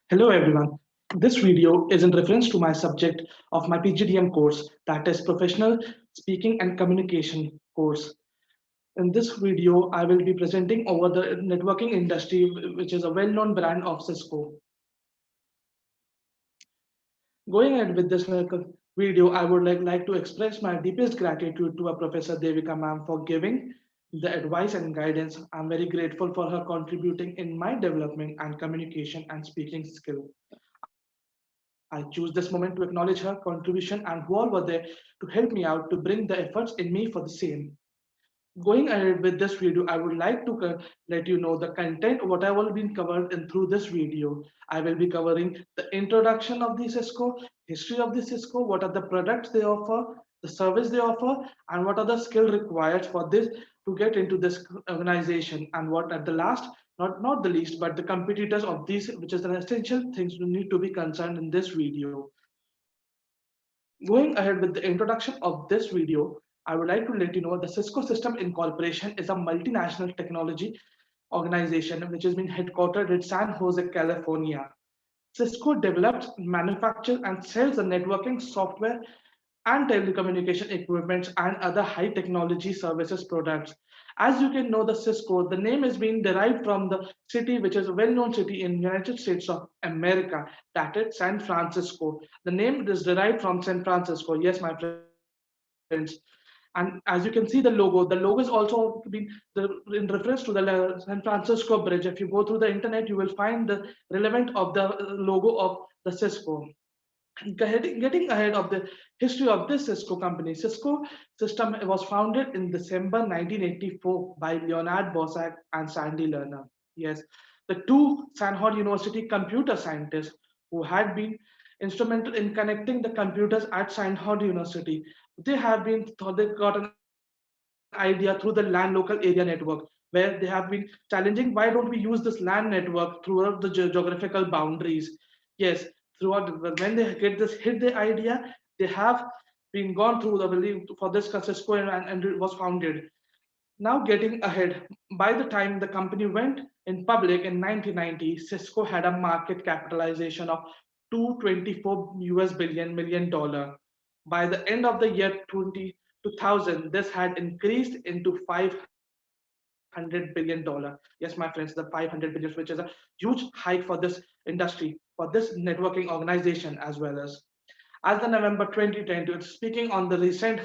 Hello everyone. This video is in reference to my subject of my PGDM course, that is Professional Speaking and Communication course. In this video, I will be presenting over the networking industry, which is a well-known brand of Cisco. Going ahead with this video, I would like to express my deepest gratitude to our Professor Devika ma'am for giving the advice and guidance. I'm very grateful for her contributing in my development and communication and speaking skill. I choose this moment to acknowledge her contribution and who all were there to help me out to bring the efforts in me for the same. Going ahead with this video, I would like to let you know the content, what I will be covered in through this video. I will be covering the introduction of the Cisco, history of the Cisco, what are the products they offer, the service they offer, and what are the skill required for this to get into this organization, and what at the last, not the least, but the competitors of these, which is an essential things you need to be concerned in this video. Going ahead with the introduction of this video, I would like to let you know the Cisco System Incorporation is a multinational technology organization which has been headquartered in San Jose, California. Cisco develops, manufactures, and sells the networking software and telecommunication equipment and other high technology services products. As you can know, the Cisco, the name is being derived from the city, which is a well-known city in United States of America, that is San Francisco. The name is derived from San Francisco. Yes, my friends. And as you can see the logo is also been in reference to the San Francisco Bridge. If you go through the internet, you will find the relevant of the logo of the Cisco. Getting ahead of the history of this Cisco company, Cisco System was founded in December 1984 by Leonard Bosak and Sandy Lerner. Yes, the two Stanford University computer scientists who had been instrumental in connecting the computers at Stanford University. They got an idea through the LAN local area network, where they have been challenging why don't we use this LAN network throughout the geographical boundaries. Yes, throughout when they get this hit the idea, they have been gone through the belief for this Cisco, and it was founded. Now getting ahead, by the time the company went in public in 1990, Cisco had a market capitalization of 224 US billion million dollar. By the end of the year 2000, this had increased into $500 billion. Yes, my friends, the 500 billion, which is a huge hike for this industry, for this networking organization as well as the November 2010. Speaking on the recent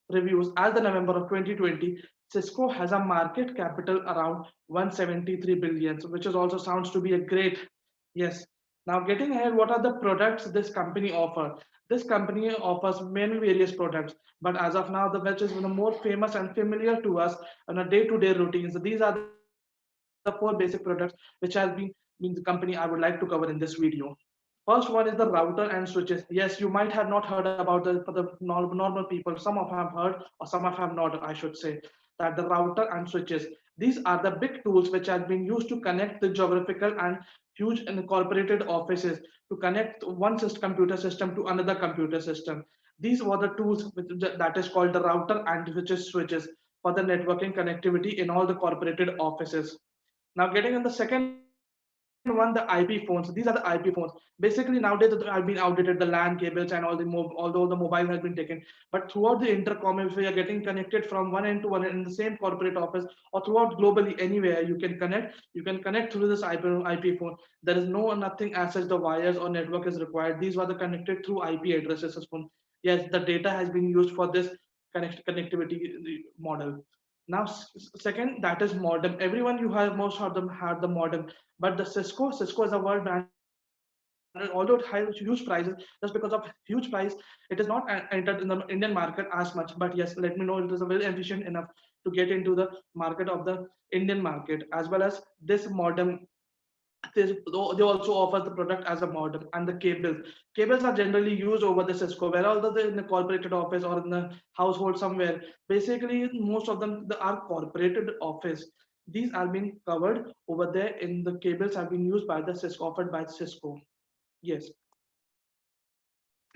reviews, as the November of 2020, Cisco has a market capital around 173 billion, which is also sounds to be a great. Yes. Now getting ahead, what are the products this company offer? This company offers many various products, but as of now, the which is more famous and familiar to us on a day-to-day routines. These are the four basic products which has been the company I would like to cover in this video. First one is the router and switches. Yes, you might have not heard about the for the normal people. Some of have heard or some of have not. I should say that the router and switches. These are the big tools which have been used to connect the geographical and huge incorporated offices to connect one computer system to another computer system. These were the tools that is called the router and switches for the networking connectivity in all the corporated offices. Now getting in the second one, the IP phones. These are the IP phones. Basically nowadays have been outdated, the LAN cables and all the although the mobile has been taken, but throughout the intercom, if we are getting connected from one end to one end in the same corporate office or throughout globally anywhere, you can connect. You can connect through this IP phone. There is no nothing as such the wires or network is required. These were the connected through IP addresses. Yes, the data has been used for this connectivity model. Now, second, that is modem. Everyone you have, most of them had the modem, but the Cisco is a world brand, and although it has huge prices, just because of huge price, it is not entered in the Indian market as much. But yes, let me know it is a very efficient enough to get into the market of the Indian market, as well as this modem. They also offer the product as a modem and the cables. Cables are generally used over the Cisco, where although they're in the corporated office or in the household somewhere, basically most of them are corporated office. These are being covered over there in the cables have been used by the Cisco, offered by Cisco. Yes.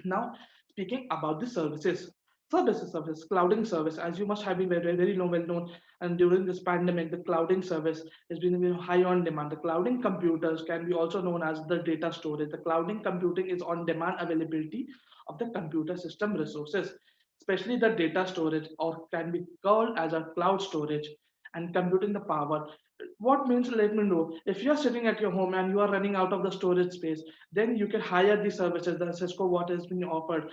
Now, speaking about the services. service, clouding service, as you must have been very well known. And during this pandemic, the clouding service has been high on demand. The clouding computers can be also known as the data storage. The clouding computing is on demand availability of the computer system resources, especially the data storage, or can be called as a cloud storage, and computing the power. What means, let me know, if you are sitting at your home and you are running out of the storage space, then you can hire the services, the Cisco what has been offered.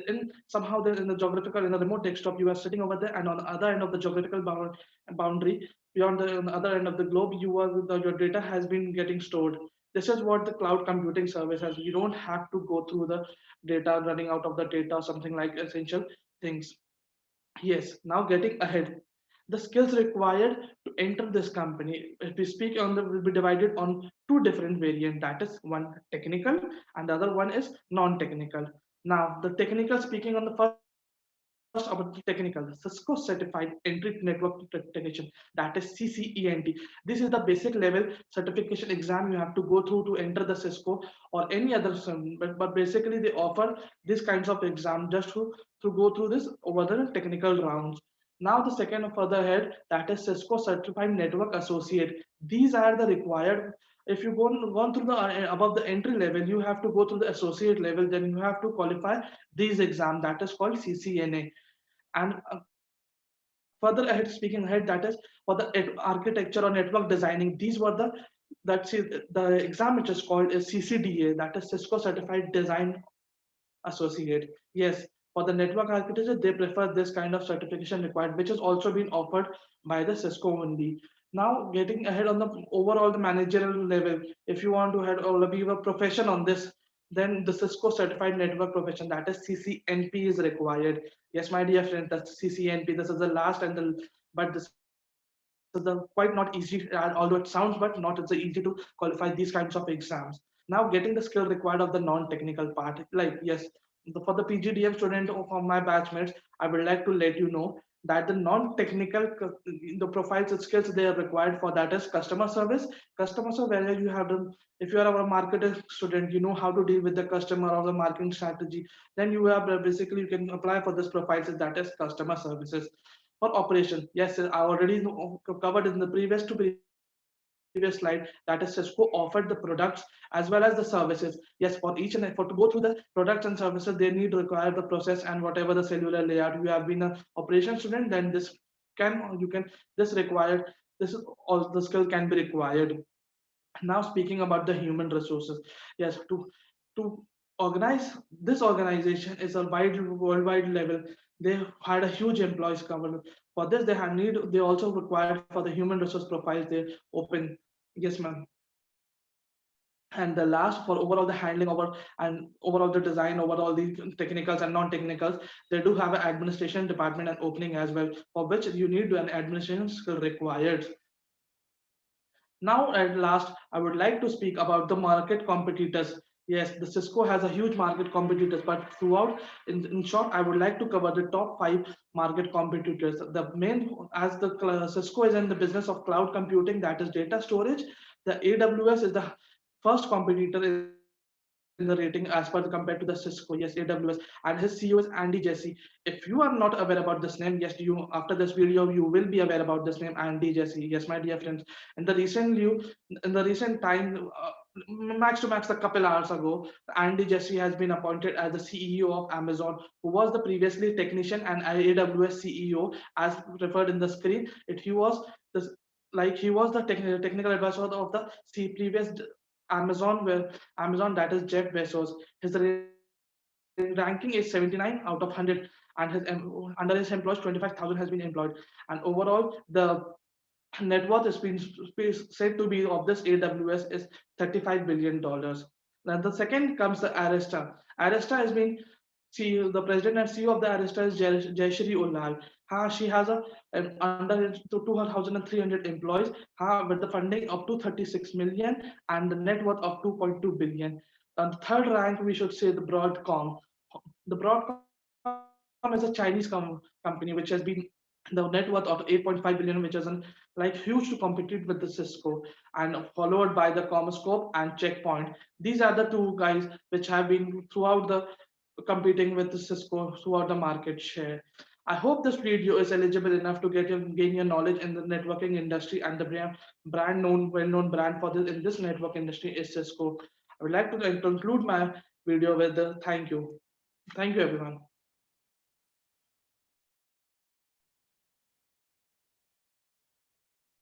In somehow there in the geographical, in the remote desktop, you are sitting over there, and on the other end of the geographical boundary, beyond on the other end of the globe, your data has been getting stored. This is what the cloud computing service has. You don't have to go through the data, running out of the data or something like essential things. Yes, now getting ahead, the skills required to enter this company, if we speak on the, will be divided on two different variants. That is one technical and the other one is non-technical. Now, the technical, speaking on the first about the technical, the Cisco Certified Entry Network Technician, that is CCENT. This is the basic level certification exam you have to go through to enter the Cisco or any other, but basically they offer these kinds of exam just to go through this over the technical rounds. Now the second further head, that is Cisco Certified Network Associate. These are the required. If you gone through the above the entry level, you have to go through the associate level. Then you have to qualify these exam. That is called CCNA. And further ahead, speaking ahead, that is for the architecture or network designing. These were the exam which is called is CCDA. That is Cisco Certified Design Associate. Yes, for the network architecture, they prefer this kind of certification required, which has also been offered by the Cisco only. Now, getting ahead on the overall the managerial level, if you want to head or be a profession on this, then the Cisco Certified Network Profession, that is CCNP, is required. Yes, my dear friend, that's CCNP. This is the last and the, but this is the quite not easy, although it sounds, but not it's easy to qualify these kinds of exams. Now, getting the skill required of the non-technical part, like yes, for the PGDM student or for my batchmates, I would like to let you know that the non-technical the profiles and skills they are required for, that is customer service. Customer service, where you have done, if you are a marketing student, you know how to deal with the customer or the marketing strategy, then you have basically you can apply for this profiles, that is customer services. For operation, yes, I already covered in the previous slide, that is Cisco offered the products as well as the services. Yes, for each and for to go through the products and services, they need require the process and whatever the cellular layout. You have been an operation student, then this this required, this is all the skill can be required. Now speaking about the human resources, yes, to organize this organization is a wide worldwide level. They had a huge employees cover. For this they have need, they also required for the human resource profiles they open. Yes, ma'am. And the last, for overall the handling over and overall the design over all the technicals and non-technicals, they do have an administration department and opening as well, for which you need an administration skill required. Now, at last, I would like to speak about the market competitors. Yes, the Cisco has a huge market competitors, but throughout, in short, I would like to cover the top five market competitors. The main, as the Cisco is in the business of cloud computing, that is data storage. The AWS is the first competitor in the rating as per compared to the Cisco. Yes, AWS, and his CEO is Andy Jassy. If you are not aware about this name, yes, you after this video you will be aware about this name, Andy Jassy. Yes, my dear friends. In the recent time, max to max a couple hours ago, Andy Jassy has been appointed as the CEO of Amazon, who was the previously technician and AWS CEO, as referred in the screen. He was this, like he was the technical advisor of the previous Amazon, where Amazon, that is Jeff Bezos. His ranking is 79 out of 100, and his under his employees 25,000 has been employed. And overall, the net worth is being said to be of this AWS is $35 billion. Then the second comes the Arista. Arista has been, the president and CEO of the Arista is Jayashri Ullal. She has under 2,300 employees, with the funding of 236 million and the net worth of 2.2 billion. And the third rank, we should say the Broadcom. The Broadcom is a Chinese company which has been the net worth of 8.5 billion, which is like huge to compete with the Cisco, and followed by the Comscope and Checkpoint. These are the two guys which have been throughout the competing with Cisco throughout the market share. I hope this video is eligible enough to gain your knowledge in the networking industry, and the well-known brand for this in this network industry is Cisco. I would like to conclude my video with the thank you. Thank you, everyone.